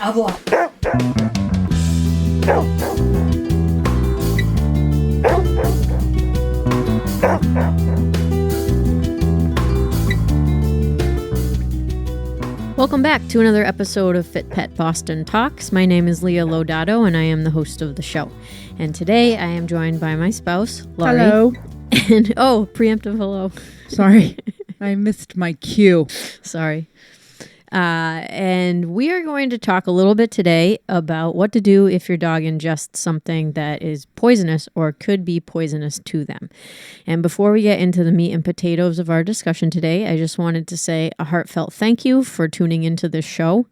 Avoir. Welcome back to another episode of Fit Pet Boston Talks. My name is Leah Lori, and I am the host of the show. And today I am joined by my spouse, Lori. Hello. And, preemptive hello. Sorry, I missed my cue. Sorry. And we are going to talk a little bit today about what to do if your dog ingests something that is poisonous or could be poisonous to them. And before we get into the meat and potatoes of our discussion today, I just wanted to say a heartfelt thank you for tuning into this show.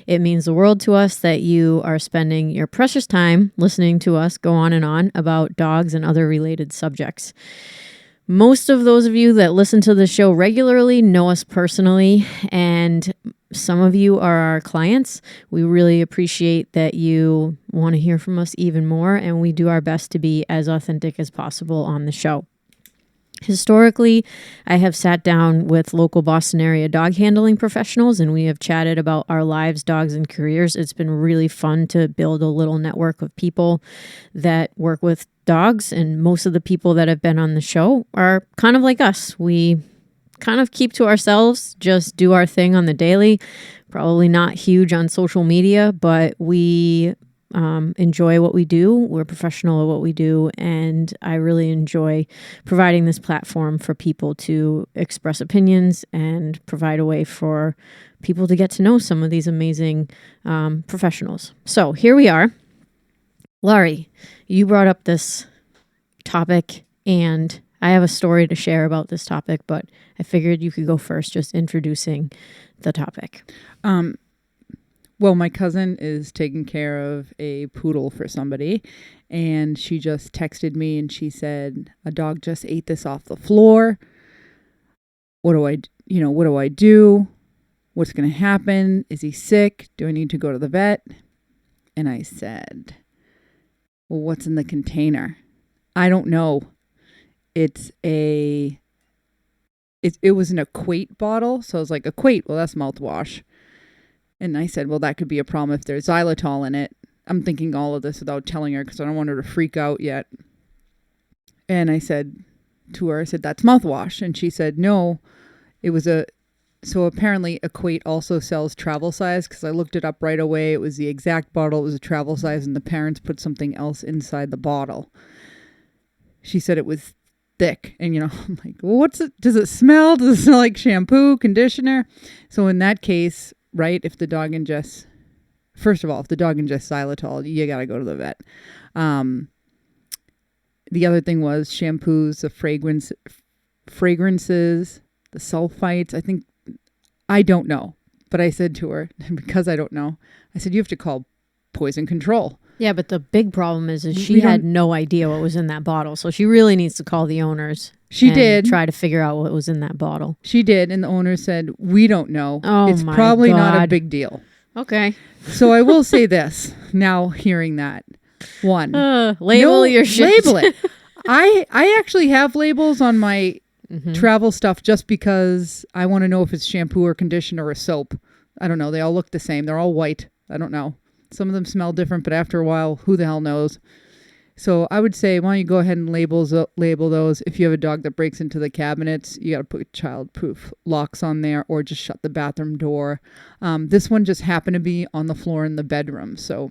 It means the world to us that you are spending your precious time listening to us go on and on about dogs and other related subjects. Most of those of you that listen to the show regularly know us personally, and some of you are our clients. We really appreciate that you want to hear from us even more, and we do our best to be as authentic as possible on the show. Historically, I have sat down with local Boston area dog handling professionals, and we have chatted about our lives, dogs, and careers. It's been really fun to build a little network of people that work with dogs, and most of the people that have been on the show are kind of like us. We kind of keep to ourselves, just do our thing on the daily, probably not huge on social media, but we enjoy what we do. We're professional at what we do, and I really enjoy providing this platform for people to express opinions and provide a way for people to get to know some of these amazing professionals. So here we are. Lori, you brought up this topic, and I have a story to share about this topic, but I figured you could go first, just introducing the topic. Well, my cousin is taking care of a poodle for somebody, and she just texted me and she said, a dog just ate this off the floor. What do I do? What's going to happen? Is he sick? Do I need to go to the vet? And I said, well, what's in the container? I don't know. It was an Equate bottle. So I was like, Equate, well, that's mouthwash. And I said, well, that could be a problem if there's xylitol in it. I'm thinking all of this without telling her because I don't want her to freak out yet. And I said to her, that's mouthwash. And she said, no, so apparently Equate also sells travel size, because I looked it up right away. It was the exact bottle. It was a travel size, and the parents put something else inside the bottle. She said it was thick. And, I'm like, well, does it smell? Does it smell like shampoo, conditioner? So in that case, right, if the dog ingests xylitol, you got to go to the vet. The other thing was shampoos, the fragrances, the sulfites. I don't know. But I said to her, because I don't know, I said, you have to call poison control. Yeah, but the big problem is she had no idea what was in that bottle. So she really needs to call the owners. She did. Try to figure out what was in that bottle. She did. And the owner said, we don't know. Oh, it's probably not a big deal. Okay. So I will say this now, hearing that. One, label your shit. Label it. I actually have labels on my travel stuff just because I want to know if it's shampoo or conditioner or soap. I don't know. They all look the same. They're all white. I don't know. Some of them smell different, but after a while, who the hell knows? So I would say, why don't you go ahead and label those. If you have a dog that breaks into the cabinets, you got to put child-proof locks on there, or just shut the bathroom door. This one just happened to be on the floor in the bedroom. So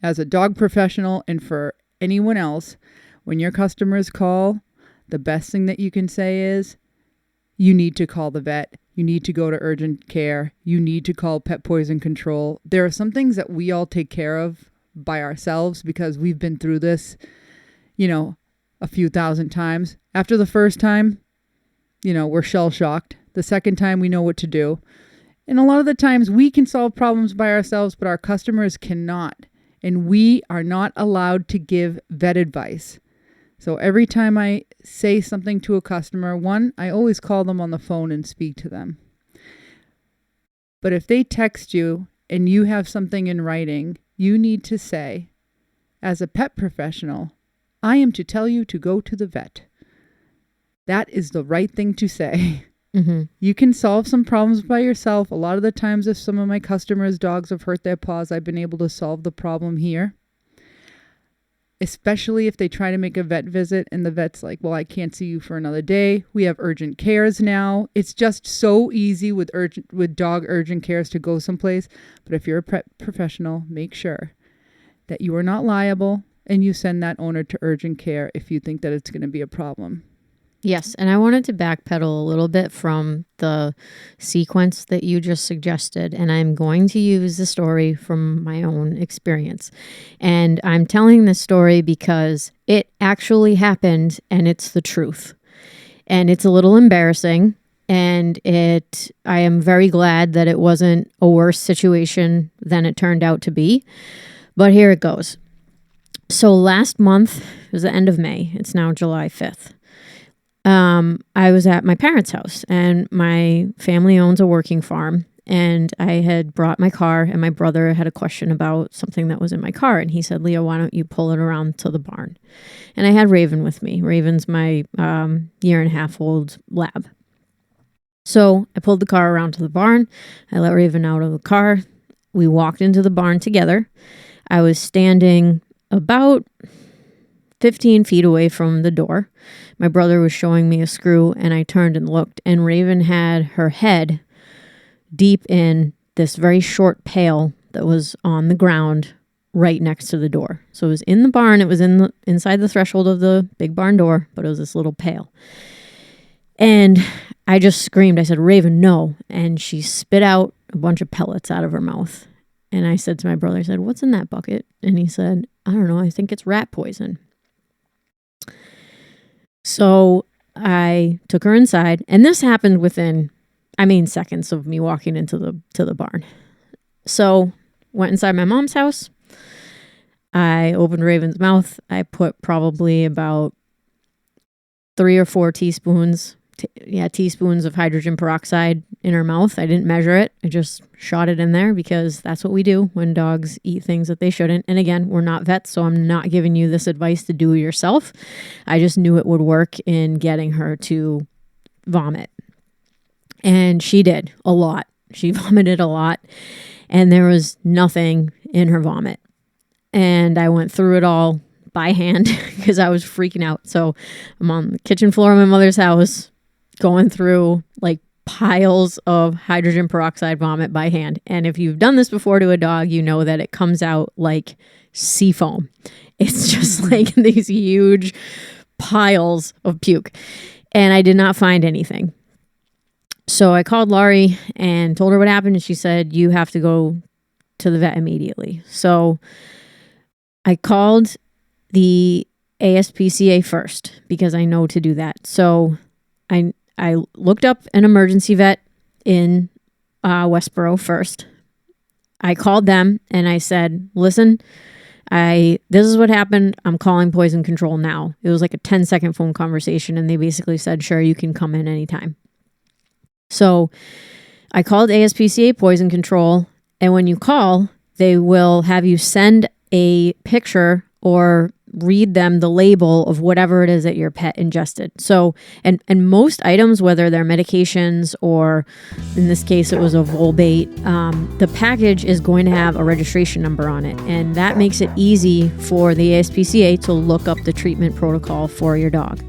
as a dog professional, and for anyone else, when your customers call, the best thing that you can say is, you need to call the vet. You need to go to urgent care. You need to call pet poison control. There are some things that we all take care of by ourselves because we've been through this, a few thousand times. After the first time, we're shell-shocked. The second time, we know what to do. And a lot of the times, we can solve problems by ourselves, but our customers cannot. And we are not allowed to give vet advice. So every time I say something to a customer, one, I always call them on the phone and speak to them. But if they text you and you have something in writing, you need to say, as a pet professional, I am to tell you to go to the vet. That is the right thing to say. You can solve some problems by yourself. A lot of the times, if some of my customers' dogs have hurt their paws, I've been able to solve the problem here. Especially if they try to make a vet visit and the vet's like, well, I can't see you for another day. We have urgent cares now. It's just so easy with dog urgent cares to go someplace. But if you're a pet professional, make sure that you are not liable and you send that owner to urgent care if you think that it's going to be a problem. Yes, and I wanted to backpedal a little bit from the sequence that you just suggested, and I'm going to use the story from my own experience. And I'm telling this story because it actually happened, and it's the truth. And it's a little embarrassing, and I am very glad that it wasn't a worse situation than it turned out to be. But here it goes. So last month, it was the end of May. It's now July 5th. I was at my parents' house, and my family owns a working farm, and I had brought my car, and my brother had a question about something that was in my car, and he said, Leah, why don't you pull it around to the barn? And I had Raven with me. Raven's my 1.5-year-old lab. So I pulled the car around to the barn. I let Raven out of the car. We walked into the barn together. I was standing about 15 feet away from the door. My brother was showing me a screw, and I turned and looked, and Raven had her head deep in this very short pail that was on the ground right next to the door. So it was in the barn. It was inside the threshold of the big barn door, but it was this little pail. And I just screamed. I said, Raven, no. And she spit out a bunch of pellets out of her mouth. And I said to my brother, I said, what's in that bucket? And he said, I don't know. I think it's rat poison. So I took her inside, and this happened within, seconds of me walking into the barn. So went inside my mom's house. I opened Raven's mouth. I put probably about 3 or 4 teaspoons of hydrogen peroxide in her mouth. I didn't measure it. I just shot it in there because that's what we do when dogs eat things that they shouldn't. And again, we're not vets, so I'm not giving you this advice to do yourself. I just knew it would work in getting her to vomit. And she did a lot. She vomited a lot, and there was nothing in her vomit. And I went through it all by hand because I was freaking out. So I'm on the kitchen floor of my mother's house, going through like piles of hydrogen peroxide vomit by hand. And if you've done this before to a dog, you know that it comes out like sea foam. It's just like these huge piles of puke. And I did not find anything. So I called Lori and told her what happened. And she said, you have to go to the vet immediately. So I called the ASPCA first because I know to do that. So I looked up an emergency vet in Westboro first. I called them and I said, listen, this is what happened. I'm calling poison control now. It was like a 10-second phone conversation, and they basically said, sure, you can come in anytime. So I called ASPCA poison control, and when you call, they will have you send a picture or read them the label of whatever it is that your pet ingested. So, and most items, whether they're medications or in this case, it was a Volbate, the package is going to have a registration number on it. And that makes it easy for the ASPCA to look up the treatment protocol for your dog.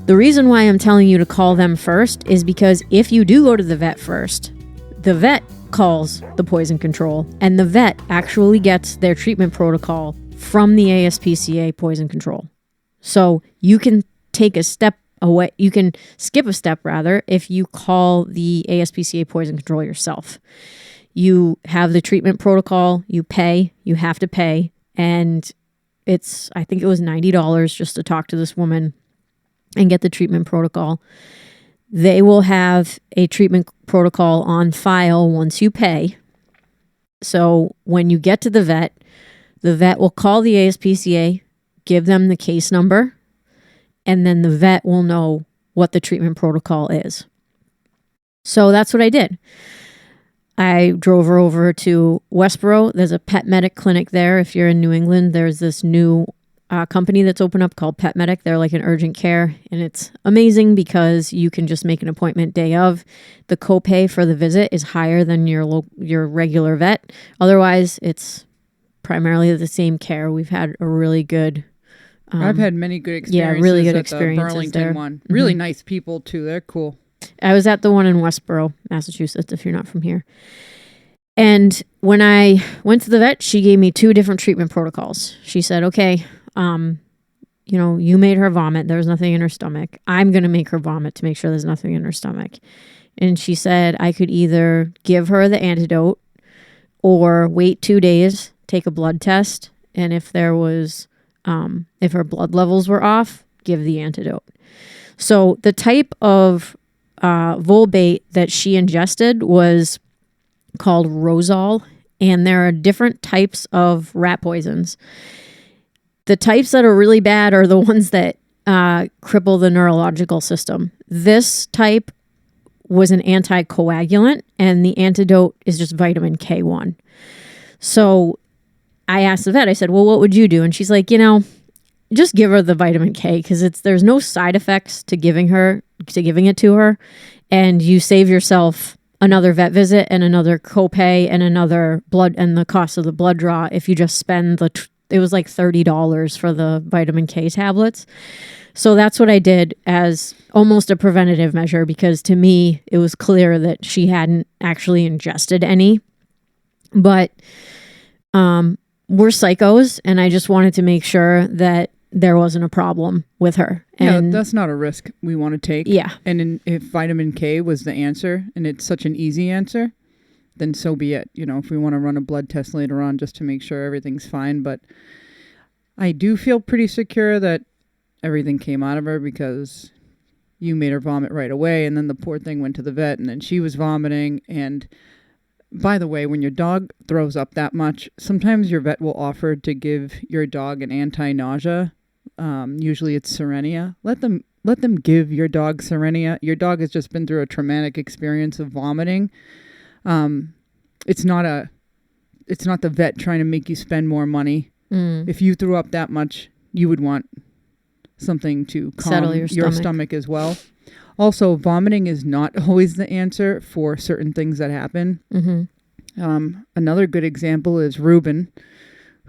The reason why I'm telling you to call them first is because if you do go to the vet first, the vet calls the poison control, and the vet actually gets their treatment protocol from the ASPCA poison control. So you can take a step away. You can skip a step rather if you call the ASPCA poison control yourself. You have the treatment protocol, you have to pay. And I think it was $90 just to talk to this woman and get the treatment protocol. They will have a treatment protocol on file once you pay. So when you get to the vet will call the ASPCA, give them the case number, and then the vet will know what the treatment protocol is. So that's what I did. I drove her over to Westboro. There's a pet medic clinic there. If you're in New England, there's this new company that's open up called Pet Medic. They're like an urgent care, and it's amazing because you can just make an appointment day of. The copay for the visit is higher than your regular vet. Otherwise, it's primarily the same care. We've had a really good. I've had many good experiences. Really good at experiences the Burlington there. one. Really nice people too. They're cool. I was at the one in Westboro, Massachusetts, if you're not from here. And when I went to the vet, she gave me 2 different treatment protocols. She said, okay, you made her vomit. There was nothing in her stomach. I'm going to make her vomit to make sure there's nothing in her stomach. And she said I could either give her the antidote or wait 2 days, take a blood test. And if there was, if her blood levels were off, give the antidote. So the type of Volbate that she ingested was called Rosol, and there are different types of rat poisons. The types that are really bad are the ones that cripple the neurological system. This type was an anticoagulant, and the antidote is just vitamin K1. So I asked the vet, I said, well, what would you do? And she's like, just give her the vitamin K because there's no side effects to giving it to her, and you save yourself another vet visit and another copay and another blood and the cost of the blood draw if you just spend it was like $30 for the vitamin K tablets. So that's what I did as almost a preventative measure, because to me it was clear that she hadn't actually ingested any. But we're psychos, and I just wanted to make sure that there wasn't a problem with her. And that's not a risk we want to take. Yeah. And if vitamin K was the answer, and it's such an easy answer, then so be it. If we want to run a blood test later on just to make sure everything's fine. But I do feel pretty secure that everything came out of her, because you made her vomit right away, and then the poor thing went to the vet, and then she was vomiting. And by the way, when your dog throws up that much, sometimes your vet will offer to give your dog an anti-nausea. Usually it's Serenia. Let them give your dog Serenia. Your dog has just been through a traumatic experience of vomiting. It's not the vet trying to make you spend more money. If you threw up that much, you would want something to calm your stomach as well. Also, vomiting is not always the answer for certain things that happen. Another good example is Ruben,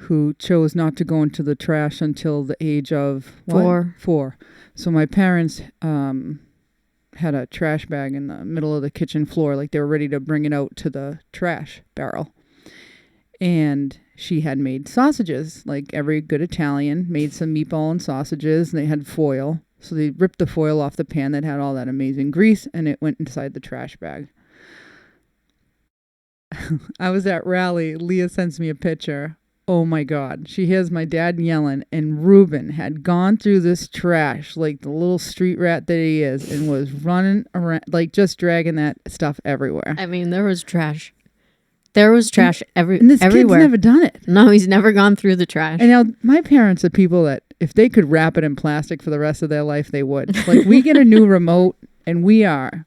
who chose not to go into the trash until the age of 4. So my parents had a trash bag in the middle of the kitchen floor, like they were ready to bring it out to the trash barrel. And she had made sausages, like every good Italian, made some meatball and sausages, and they had foil. So they ripped the foil off the pan that had all that amazing grease, and it went inside the trash bag. I was at rally. Leah sends me a picture. Oh my God. She hears my dad yelling, and Ruben had gone through this trash like the little street rat that he is, and was running around, like just dragging that stuff everywhere. I mean, there was trash. There was trash everywhere. And this kid's never done it. No, he's never gone through the trash. And now my parents are people that if they could wrap it in plastic for the rest of their life, they would. Like, we get a new remote, and we are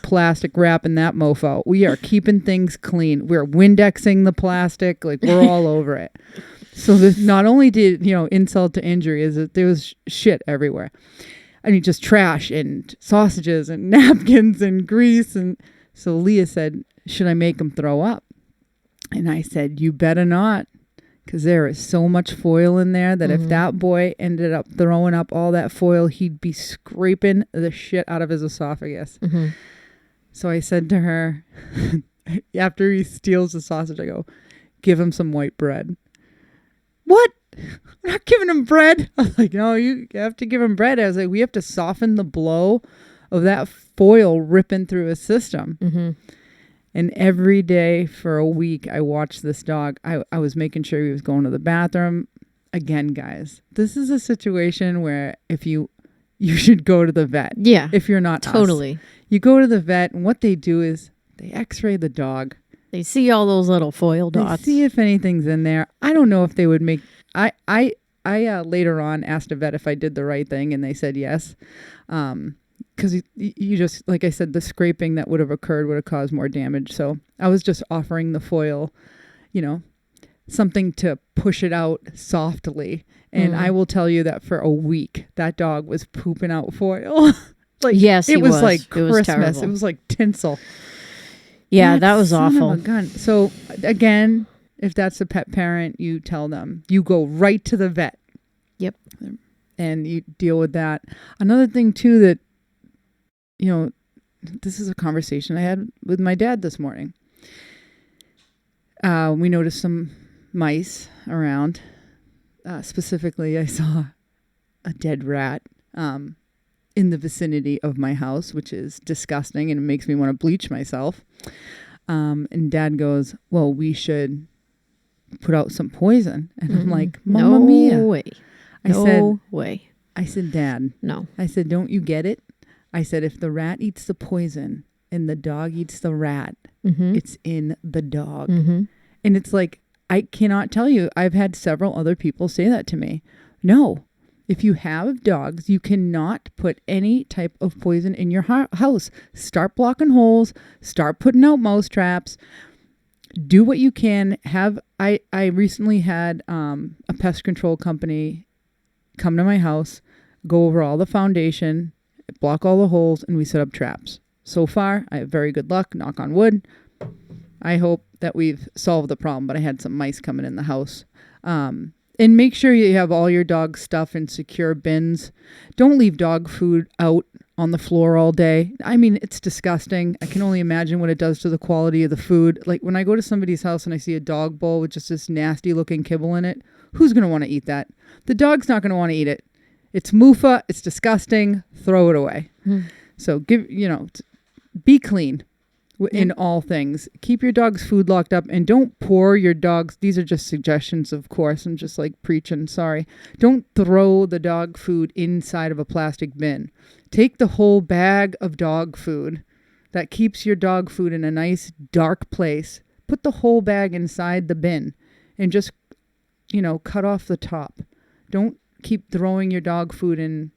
plastic wrapping that mofo. We are keeping things clean. We're Windexing the plastic. Like, we're all over it. So this not only did, insult to injury, is that there was shit everywhere. I mean, just trash and sausages and napkins and grease. And so Leah said, should I make him throw up? And I said, you better not, because there is so much foil in there that if that boy ended up throwing up all that foil, he'd be scraping the shit out of his esophagus. So I said to her, after he steals the sausage, I go, give him some white bread. What? I'm not giving him bread. I was like, no, you have to give him bread. I was like, we have to soften the blow of that foil ripping through his system. And every day for a week, I watched this dog. I was making sure he was going to the bathroom. Again, guys, this is a situation where if you should go to the vet. Yeah. If you're not totally. Us. You go to the vet, and what they do is they x-ray the dog. They see all those little foil dots. They see if anything's in there. I don't know if they would make... I later on asked a vet if I did the right thing, and they said yes. Because you just, like I said, the scraping that would have occurred would have caused more damage. So I was just offering the foil, something to push it out softly. And I will tell you that for a week, that dog was pooping out foil. Like, yes, it was like It was Christmas. terrible. It was like tinsel. Yeah, that was son awful. of a gun. So again, if that's a pet parent, you tell them. You go right to the vet. Yep. And you deal with that. Another thing too that, this is a conversation I had with my dad this morning. We noticed some mice around. Specifically, I saw a dead rat in the vicinity of my house, which is disgusting, and it makes me want to bleach myself. And Dad goes, well, we should put out some poison. And I'm like, Mamma mia. No way. No way. I said, Dad. No. I said, don't you get it? I said, if the rat eats the poison and the dog eats the rat, it's in the dog. And it's like, I cannot tell you. I've had several other people say that to me. No. If you have dogs, you cannot put any type of poison in your house. Start blocking holes. Start putting out mouse traps. Do what you can. I recently had a pest control company come to my house, go over all the foundation, block all the holes, and we set up traps. So far, I have very good luck, knock on wood. I hope that we've solved the problem, but I had some mice coming in the house. And make sure you have all your dog stuff in secure bins. Don't leave dog food out on the floor all day. I mean, it's disgusting. I can only imagine what it does to the quality of the food. Like when I go to somebody's house and I see a dog bowl with just this nasty looking kibble in it, who's going to want to eat that? The dog's not going to want to eat it. It's moofa. It's disgusting. Throw it away. So be clean in all things. Keep your dog's food locked up and don't pour your dog's. These are just suggestions, of course. I'm just like preaching. Sorry. Don't throw the dog food inside of a plastic bin. Take the whole bag of dog food that keeps your dog food in a nice dark place. Put the whole bag inside the bin and just, cut off the top. Don't keep throwing your dog food in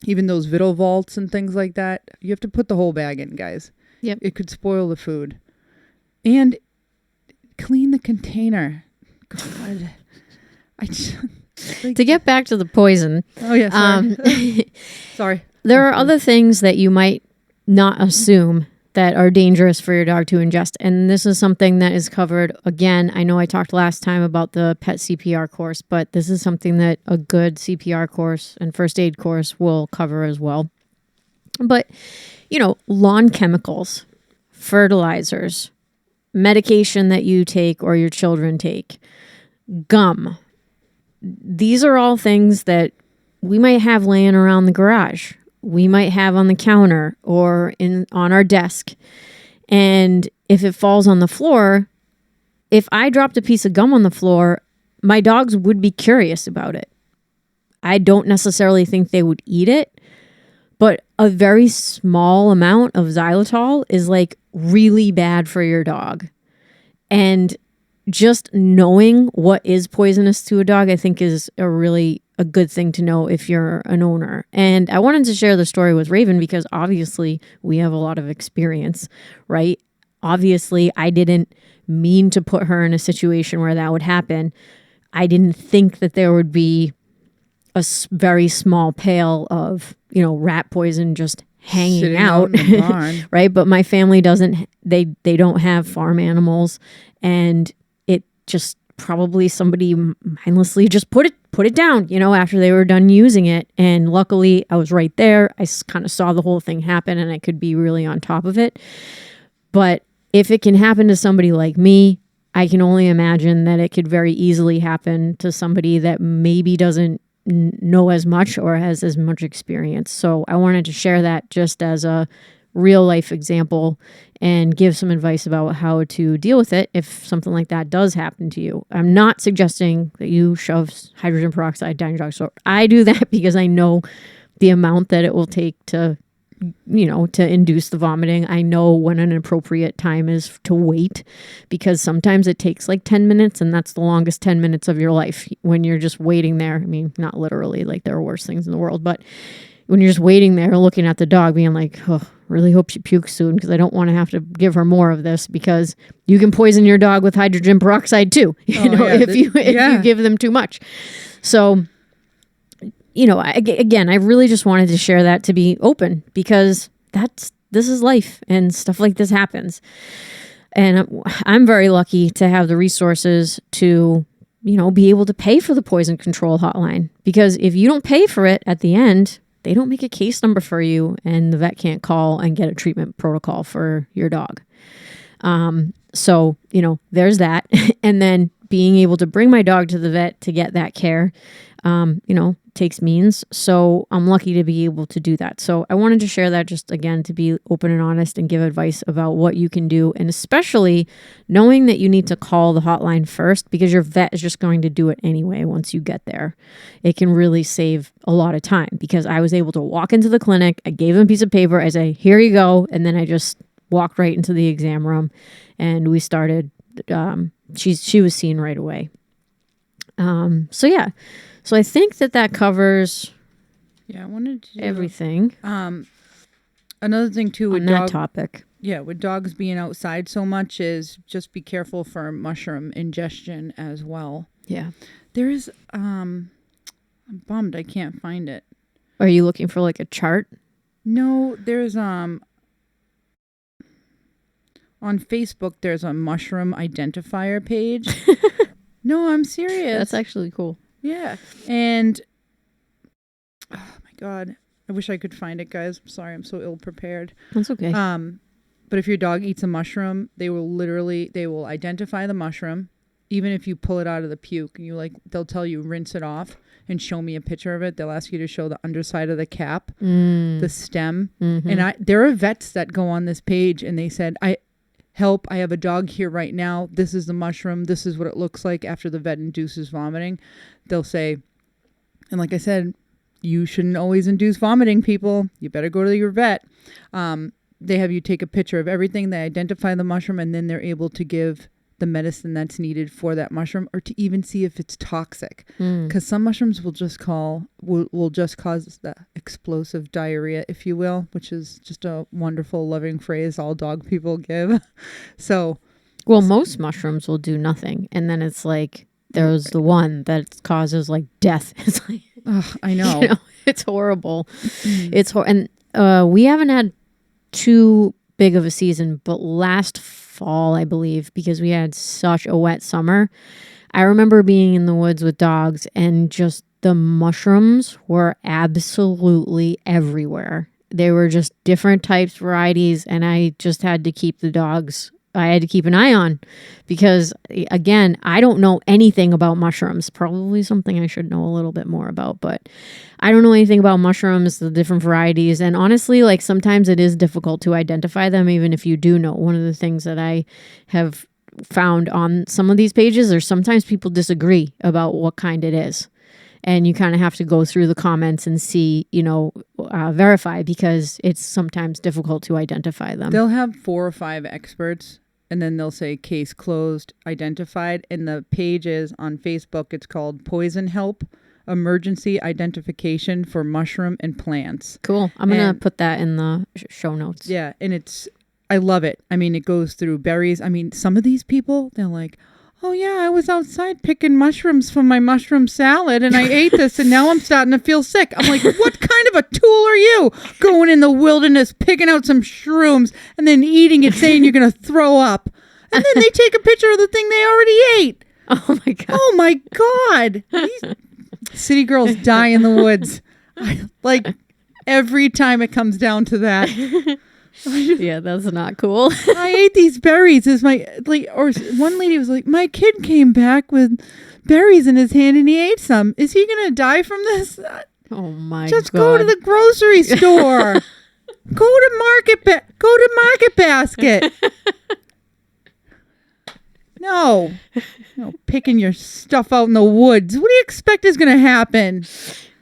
even those Vittle vaults and things like that. You have to put the whole bag in, guys. Yep. It could spoil the food. And clean the container. God. To get back to the poison. Oh, yeah, sorry. Sorry. There are other things that you might not assume that are dangerous for your dog to ingest. And this is something that is covered. Again, I know I talked last time about the pet CPR course, but this is something that a good CPR course and first aid course will cover as well. But, lawn chemicals, fertilizers, medication that you take or your children take, gum. These are all things that we might have laying around the garage. We might have on the counter or on our desk. And if it falls on the floor, if I dropped a piece of gum on the floor, my dogs would be curious about it. I don't necessarily think they would eat it, but a very small amount of xylitol is like really bad for your dog. And just knowing what is poisonous to a dog, I think is a good thing to know if you're an owner. And I wanted to share the story with Raven because obviously we have a lot of experience, right? Obviously, I didn't mean to put her in a situation where that would happen. I didn't think that there would be a very small pail of, rat poison just hanging sitting out in the barn. right? But my family doesn't, they don't have farm animals, and it just probably somebody mindlessly just put it down, after they were done using it. And luckily I was right there. I kind of saw the whole thing happen and I could be really on top of it. But if it can happen to somebody like me, I can only imagine that it could very easily happen to somebody that maybe doesn't know as much or has as much experience. So I wanted to share that just as a real life example and give some advice about how to deal with it if something like that does happen to you. I'm not suggesting that you shove hydrogen peroxide down your dog's throat. I do that because I know the amount that it will take to induce the vomiting. I know when an appropriate time is to wait, because sometimes it takes like 10 minutes and that's the longest 10 minutes of your life when you're just waiting there. I mean, not literally, like there are worse things in the world, but when you're just waiting there looking at the dog being like, oh, really hope she pukes soon because I don't want to have to give her more of this, because you can poison your dog with hydrogen peroxide too, if you give them too much. So, again, I really just wanted to share that, to be open, because this is life and stuff like this happens. And I'm very lucky to have the resources to, be able to pay for the poison control hotline, because if you don't pay for it at the end, they don't make a case number for you and the vet can't call and get a treatment protocol for your dog. So, there's that. And then being able to bring my dog to the vet to get that care, takes means. So I'm lucky to be able to do that. So I wanted to share that, just again, to be open and honest and give advice about what you can do. And especially knowing that you need to call the hotline first, because your vet is just going to do it anyway once you get there. It can really save a lot of time, because I was able to walk into the clinic. I gave them a piece of paper. I say, here you go. And then I just walked right into the exam room and we started. She was seen right away. So I think that covers I wanted to everything. Another thing too with that topic. Yeah, with dogs being outside so much is just be careful for mushroom ingestion as well. Yeah. There is I'm bummed I can't find it. Are you looking for like a chart? No, there's on Facebook there's a mushroom identifier page. No, I'm serious. That's actually cool. Yeah. And oh my God, I wish I could find it, guys. I'm sorry, I'm so ill prepared. That's okay. But if your dog eats a mushroom, they will identify the mushroom, even if you pull it out of the puke, and they'll tell you rinse it off and show me a picture of it. They'll ask you to show the underside of the cap, the stem. Mm-hmm. And there are vets that go on this page and they said, I have a dog here right now. This is the mushroom. This is what it looks like after the vet induces vomiting. They'll say, and like I said, you shouldn't always induce vomiting, people. You better go to your vet. They have you take a picture of everything. They identify the mushroom, and then they're able to give the medicine that's needed for that mushroom, or to even see if it's toxic. Because some mushrooms will just cause the explosive diarrhea, if you will, which is just a wonderful, loving phrase all dog people give. Most mushrooms will do nothing, and then it's like there's the one that causes like death. It's like, I know. It's horrible. It's and we haven't had too big of a season, but last fall, I believe, because we had such a wet summer, I remember being in the woods with dogs and just the mushrooms were absolutely everywhere. They were just different types, varieties, and I just had to keep I had to keep an eye on, because again, I don't know anything about mushrooms. Probably something I should know a little bit more about, but I don't know anything about mushrooms, the different varieties. And honestly, like sometimes it is difficult to identify them, even if you do know. One of the things that I have found on some of these pages are sometimes people disagree about what kind it is. And you kind of have to go through the comments and see, verify, because it's sometimes difficult to identify them. They'll have 4 or 5 experts, and then they'll say case closed, identified. And the pages on Facebook, it's called Poison Help, Emergency Identification for Mushroom and Plants. Cool. I'm going to put that in the show notes. Yeah. And I love it. I mean, it goes through berries. I mean, some of these people, they're like, oh yeah, I was outside picking mushrooms for my mushroom salad and I ate this and now I'm starting to feel sick. I'm like, what kind of a tool are you? Going in the wilderness, picking out some shrooms and then eating it, saying you're going to throw up. And then they take a picture of the thing they already ate. Oh my God. Oh my God. These city girls die in the woods. Like every time it comes down to that. Yeah, that's not cool. I ate these berries or one lady was like, my kid came back with berries in his hand and he ate some. Is he going to die from this? Oh my God. Just go to the grocery store. Go to Market Basket. No, picking your stuff out in the woods. What do you expect is going to happen?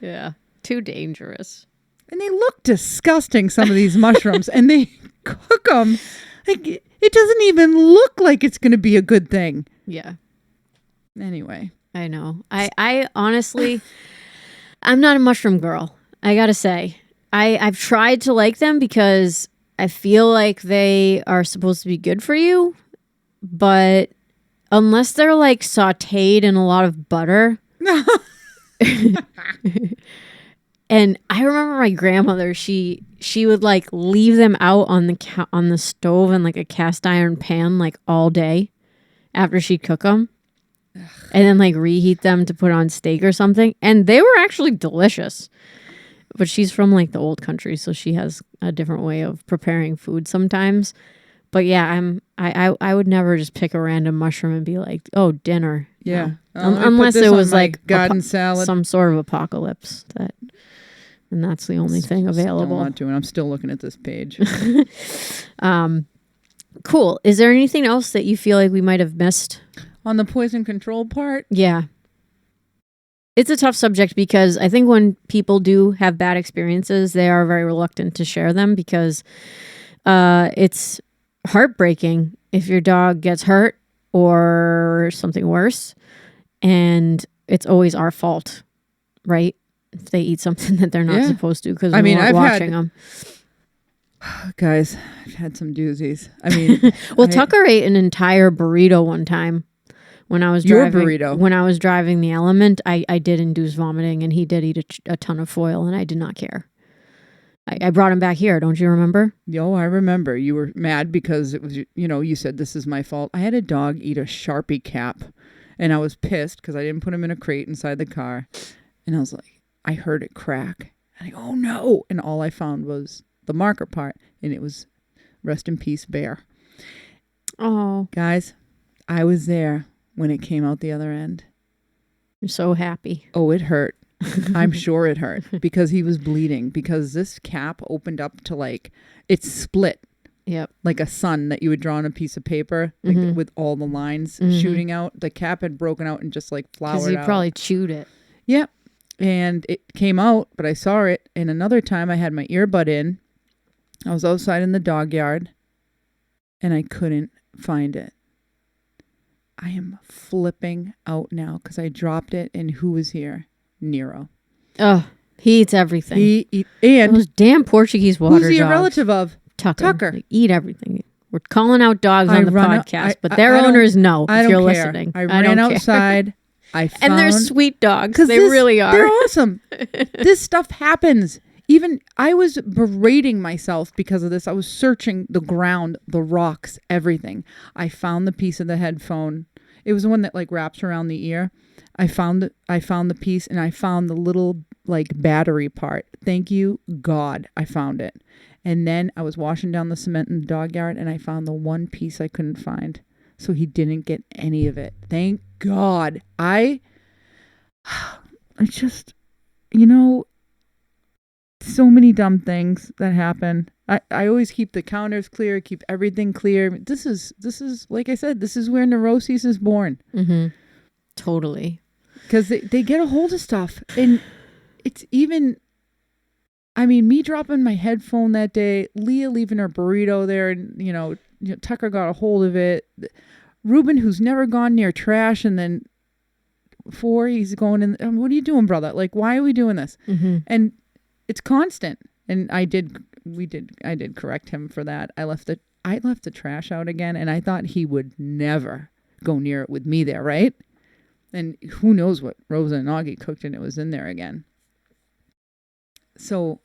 Yeah, too dangerous. And they look disgusting, some of these mushrooms, and they cook them. Like, it doesn't even look like it's going to be a good thing. Yeah. Anyway. I know. I honestly, I'm not a mushroom girl. I got to say. I've tried to like them because I feel like they are supposed to be good for you, but unless they're like sauteed in a lot of butter. And I remember my grandmother, she would like leave them out on the stove in like a cast iron pan like all day after she'd cook them. And then like reheat them to put on steak or something. And they were actually delicious. But she's from like the old country, so she has a different way of preparing food sometimes. But yeah, I would never just pick a random mushroom and be like, oh, dinner. Yeah. No. Unless it was like garden salad, some sort of apocalypse, and that's the only thing available. Don't want to, and I'm still looking at this page. Cool. Is there anything else that you feel like we might have missed on the poison control part? Yeah. It's a tough subject because I think when people do have bad experiences, they are very reluctant to share them because it's heartbreaking if your dog gets hurt or something worse. And it's always our fault, right? If they eat something that they're not supposed to because we weren't watching them. Guys, I've had some doozies. I mean, well, Tucker ate an entire burrito one time. When I was driving the Element, I did induce vomiting, and he did eat a ton of foil, and I did not care. I brought him back here. Don't you remember? Yo, I remember. You were mad because it was, you said this is my fault. I had a dog eat a Sharpie cap, and I was pissed because I didn't put him in a crate inside the car, and I was like, I heard it crack, and I go, oh no, and all I found was the marker part, and it was rest in peace, Bear. Oh, guys, I was there when it came out the other end. I'm so happy. Oh, it hurt. I'm sure it hurt because he was bleeding because this cap opened up to like, it's split. Yep. Like a sun that you would draw on a piece of paper like, with all the lines shooting out. The cap had broken out and just like flowered out. Because you probably chewed it. Yep. And it came out, but I saw it. And another time I had my earbud in. I was outside in the dog yard and I couldn't find it. I am flipping out now because I dropped it, and who was here? Nero. Oh, he eats everything. And those damn Portuguese water dogs. Who's he a relative of? Tucker. They eat everything. We're calling out dogs on the podcast, but their owners know if you're listening. I ran outside. I found, and they're sweet dogs. They really are. They're awesome. This stuff happens. Even I was berating myself because of this. I was searching the ground, the rocks, everything. I found the piece of the headphone. It was the one that like wraps around the ear. I found the piece, and I found the little like battery part. Thank you, God, I found it. And then I was washing down the cement in the dog yard, and I found the one piece I couldn't find. So he didn't get any of it. Thank God. I just, so many dumb things that happen. I always keep the counters clear, keep everything clear. This is like I said, this is where neuroses is born. Mm-hmm. Totally. Because they get a hold of stuff. And it's even, me dropping my headphone that day, Leah leaving her burrito there, and, Tucker got a hold of it. Ruben, who's never gone near trash, and then he's going in, what are you doing, brother? Like, why are we doing this? Mm-hmm. And it's constant. And I did correct him for that. I left the trash out again, and I thought he would never go near it with me there, right? And who knows what Rosa and Augie cooked, and it was in there again. So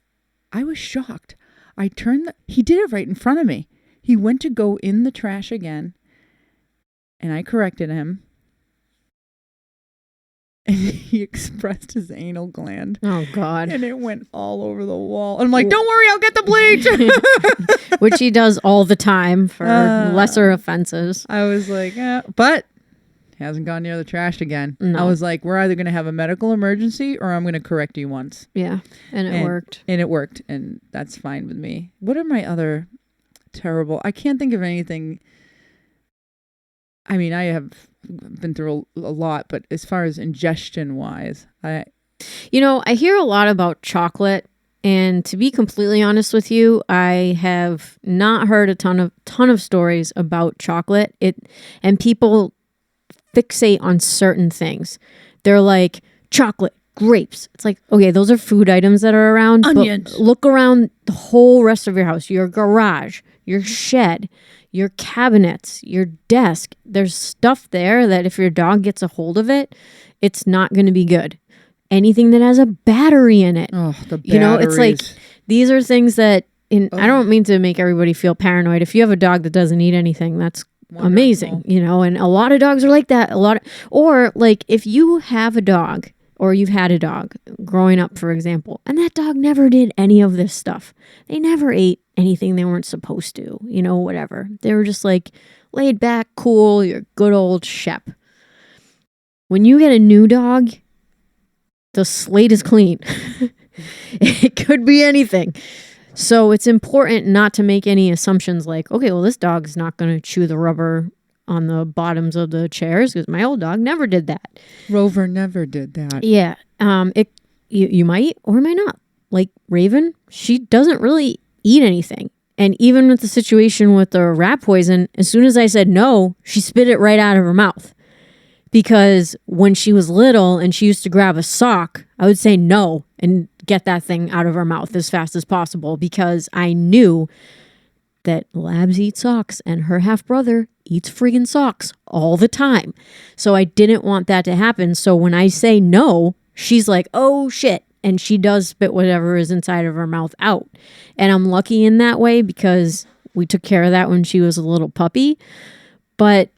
I was shocked. He did it right in front of me. He went to go in the trash again, and I corrected him. And he expressed his anal gland. Oh, God. And it went all over the wall. And I'm like, don't worry, I'll get the bleach. Which he does all the time for lesser offenses. I was like, but he hasn't gone near the trash again. No. I was like, we're either going to have a medical emergency or I'm going to correct you once. Yeah. And it worked. And it worked. And that's fine with me. What are my other terrible? I can't think of anything. I have been through a lot, but as far as ingestion wise, I hear a lot about chocolate, and to be completely honest with you, I have not heard a ton of stories about chocolate. And people fixate on certain things. They're like, chocolate, grapes. It's like, okay, those are food items that are around. Onions. But look around the whole rest of your house, your garage, your shed, your cabinets, your desk. There's stuff there that if your dog gets a hold of it, it's not going to be good. Anything that has a battery in it. Oh, the batteries. You know, it's like, these are things that, I don't mean to make everybody feel paranoid. If you have a dog that doesn't eat anything, that's wonderful. Amazing, you know, and a lot of dogs are like that. Or like if you have a dog or you've had a dog growing up, for example, and that dog never did any of this stuff. They never ate anything they weren't supposed to, you know, whatever. They were just like laid back, cool, your good old Shep. When you get a new dog, the slate is clean. It could be anything. So it's important not to make any assumptions like, okay, well, this dog's not going to chew the rubber on the bottoms of the chairs because my old dog never did that. Rover never did that. Yeah. You might or might not. Like Raven, she doesn't really eat anything. And even with the situation with the rat poison, as soon as I said no, she spit it right out of her mouth. Because when she was little and she used to grab a sock, I would say no and get that thing out of her mouth as fast as possible because I knew that labs eat socks and her half brother eats friggin' socks all the time. So I didn't want that to happen. So when I say no, she's like, oh shit. And she does spit whatever is inside of her mouth out. And I'm lucky in that way because we took care of that when she was a little puppy. But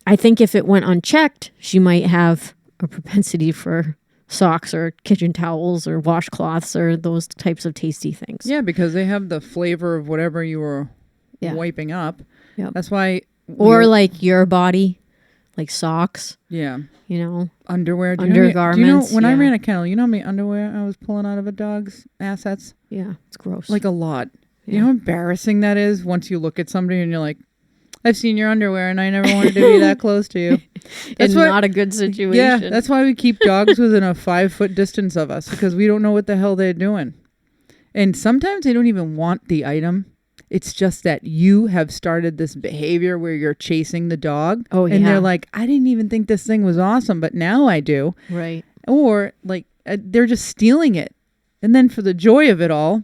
I think if it went unchecked, she might have a propensity for socks or kitchen towels or washcloths or those types of tasty things. Yeah, because they have the flavor of whatever you were wiping up. Yep. That's why. Or like your body, like socks. Yeah. You know, underwear. Undergarments. Do you know when I ran a kennel, you know how many underwear I was pulling out of a dog's assets? Yeah, it's gross. Like a lot. Yeah. You know how embarrassing that is once you look at somebody and you're like, I've seen your underwear and I never wanted to be that close to you. That's not a good situation. Yeah, that's why we keep dogs within a 5-foot distance of us because we don't know what the hell they're doing. And sometimes they don't even want the item. It's just that you have started this behavior where you're chasing the dog. Oh, yeah. And they're like, I didn't even think this thing was awesome, but now I do. Right. Or like they're just stealing it. And then for the joy of it all,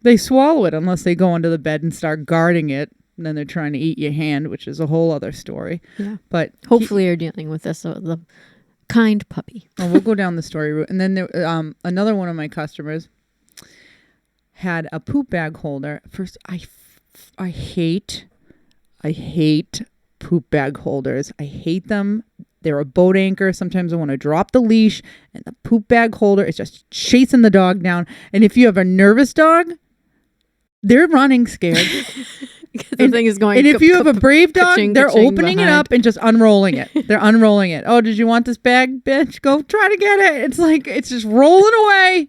they swallow it unless they go under the bed and start guarding it. And then they're trying to eat your hand, which is a whole other story. Yeah. But hopefully you're dealing with this, the kind puppy. Well, we'll go down the story route. And then there, another one of my customers had a poop bag holder. First, I hate poop bag holders. I hate them. They're a boat anchor. Sometimes I want to drop the leash and the poop bag holder is just chasing the dog down. And if you have a nervous dog, they're running scared. The thing is going. And if you have a brave dog, they're opening it up and just unrolling it. They're unrolling it. Oh, did you want this bag, bitch? Go try to get it. It's like, it's just rolling away.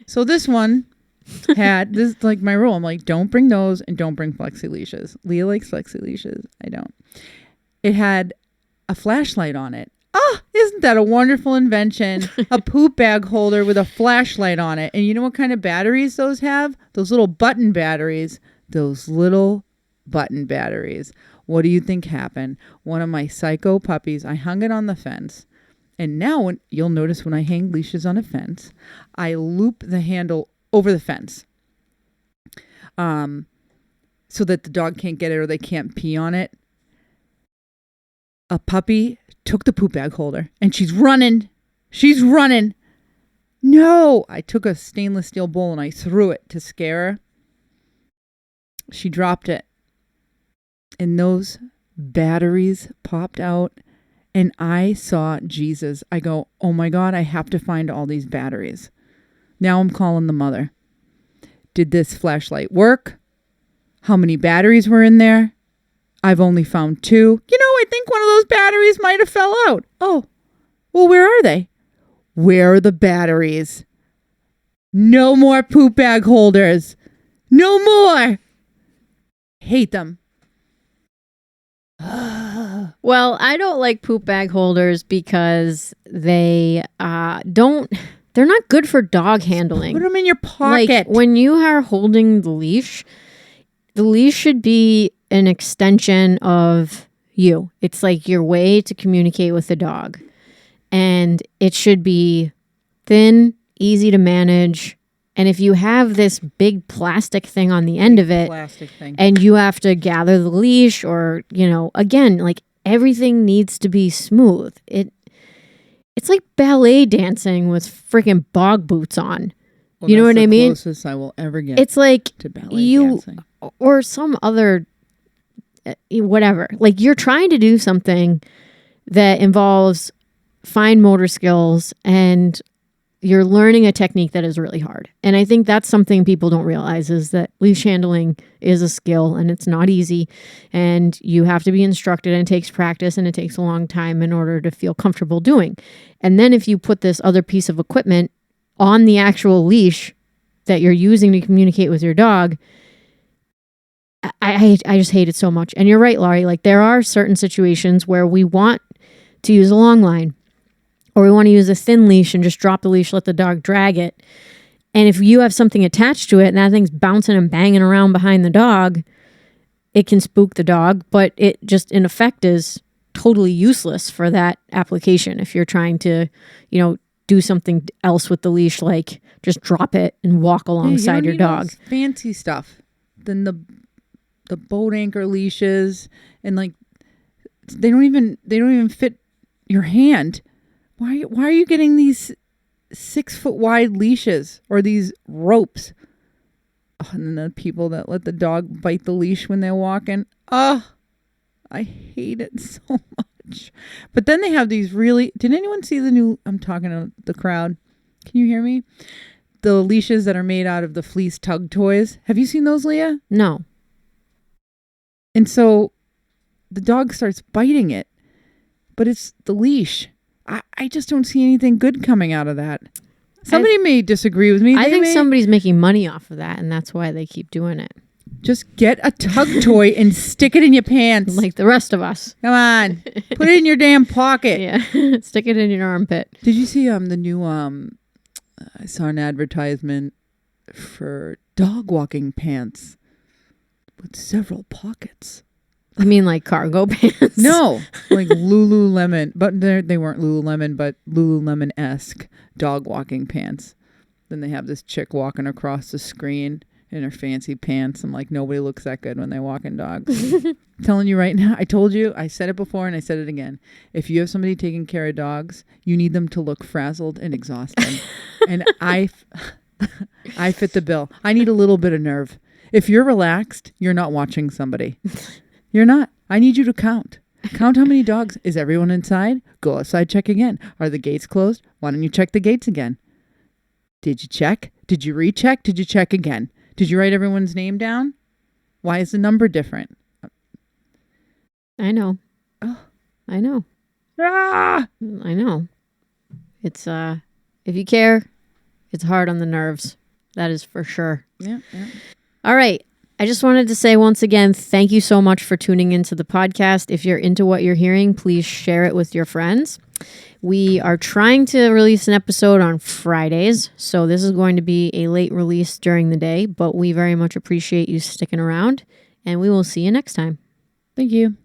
So this one had, this is like my rule. I'm like, don't bring those and don't bring flexi leashes. Leah likes flexi leashes. I don't. It had a flashlight on it. Ah, isn't that a wonderful invention? A poop bag holder with a flashlight on it. And you know what kind of batteries those have? Those little button batteries. Those little button batteries. What do you think happened? One of my psycho puppies, I hung it on the fence. And now you'll notice when I hang leashes on a fence, I loop the handle over the fence. So that the dog can't get it or they can't pee on it. A puppy took the poop bag holder and she's running. She's running. No! I took a stainless steel bowl and I threw it to scare her. She dropped it. And those batteries popped out. And I saw Jesus. I go, oh my God, I have to find all these batteries. Now I'm calling the mother. Did this flashlight work? How many batteries were in there? I've only found 2. You know, I think one of those batteries might have fell out. Oh, well, where are they? Where are the batteries? No more poop bag holders. No more. Hate them. Well, I don't like poop bag holders because they're not good for dog handling. Put them in your pocket. Like when you are holding the leash should be an extension of you. It's like your way to communicate with the dog. And it should be thin, easy to manage. And if you have this big plastic thing on the end of it, and you have to gather the leash or, again, like everything needs to be smooth. It's like ballet dancing with freaking bog boots on. Well, you know what I mean? That's the closest I will ever get. It's like to ballet dancing. Or some other whatever. Like you're trying to do something that involves fine motor skills and you're learning a technique that is really hard. And I think that's something people don't realize is that leash handling is a skill and it's not easy. And you have to be instructed and it takes practice and it takes a long time in order to feel comfortable doing. And then if you put this other piece of equipment on the actual leash that you're using to communicate with your dog, I just hate it so much. And you're right, Laurie. Like there are certain situations where we want to use a long line. Or we want to use a thin leash and just drop the leash, let the dog drag it. And if you have something attached to it and that thing's bouncing and banging around behind the dog, it can spook the dog. But it just, in effect, is totally useless for that application. If you're trying to, do something else with the leash, like just drop it and walk alongside your dog. Fancy stuff. Then the boat anchor leashes and like they don't even fit your hand. Why are you getting these 6 foot wide leashes or these ropes? Oh, and then the people that let the dog bite the leash when they're walking. Oh, I hate it so much. But then they have these really, did anyone see the new, I'm talking to the crowd. Can you hear me? The leashes that are made out of the fleece tug toys. Have you seen those, Leah? No. And so the dog starts biting it, but it's the leash. I just don't see anything good coming out of that. Somebody may disagree with me. I think somebody's making money off of that, and that's why they keep doing it. Just get a tug toy and stick it in your pants. Like the rest of us. Come on. Put it in your damn pocket. Yeah. Stick it in your armpit. Did you see the new, I saw an advertisement for dog walking pants with several pockets. You mean like cargo pants? No, like Lululemon, but they weren't Lululemon, but Lululemon-esque dog walking pants. Then they have this chick walking across the screen in her fancy pants. I'm like, nobody looks that good when they're walking dogs. I'm telling you right now, I told you, I said it before and I said it again. If you have somebody taking care of dogs, you need them to look frazzled and exhausted. And I fit the bill. I need a little bit of nerve. If you're relaxed, you're not watching somebody. You're not. I need you to count. Count how many dogs. Is everyone inside? Go outside, check again. Are the gates closed? Why don't you check the gates again? Did you check? Did you recheck? Did you check again? Did you write everyone's name down? Why is the number different? I know. Oh. I know. Ah! I know. It's, if you care, it's hard on the nerves. That is for sure. Yeah. All right. I just wanted to say once again, thank you so much for tuning into the podcast. If you're into what you're hearing, please share it with your friends. We are trying to release an episode on Fridays, so this is going to be a late release during the day, but we very much appreciate you sticking around, and we will see you next time. Thank you.